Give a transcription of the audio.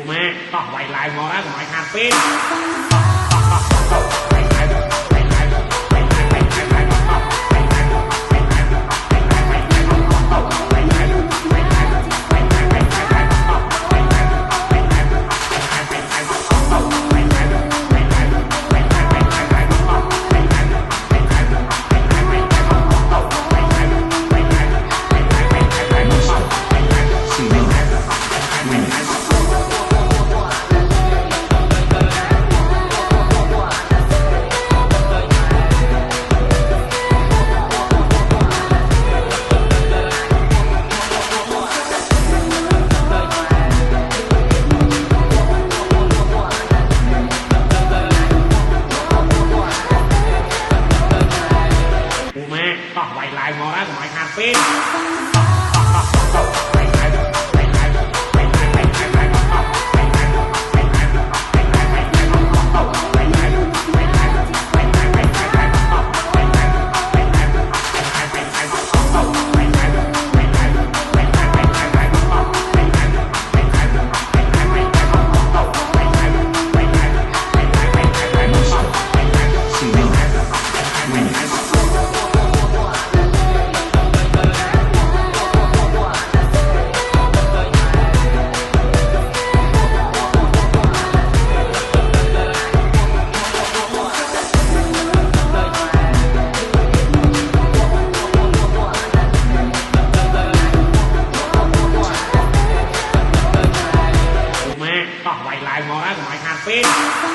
mẹ tỏ quay lại ngó ra của mày hạt pin tỏ quay lại ngó ra của mày hạt pin tỏ quay lại ngó ra của mày hạt pin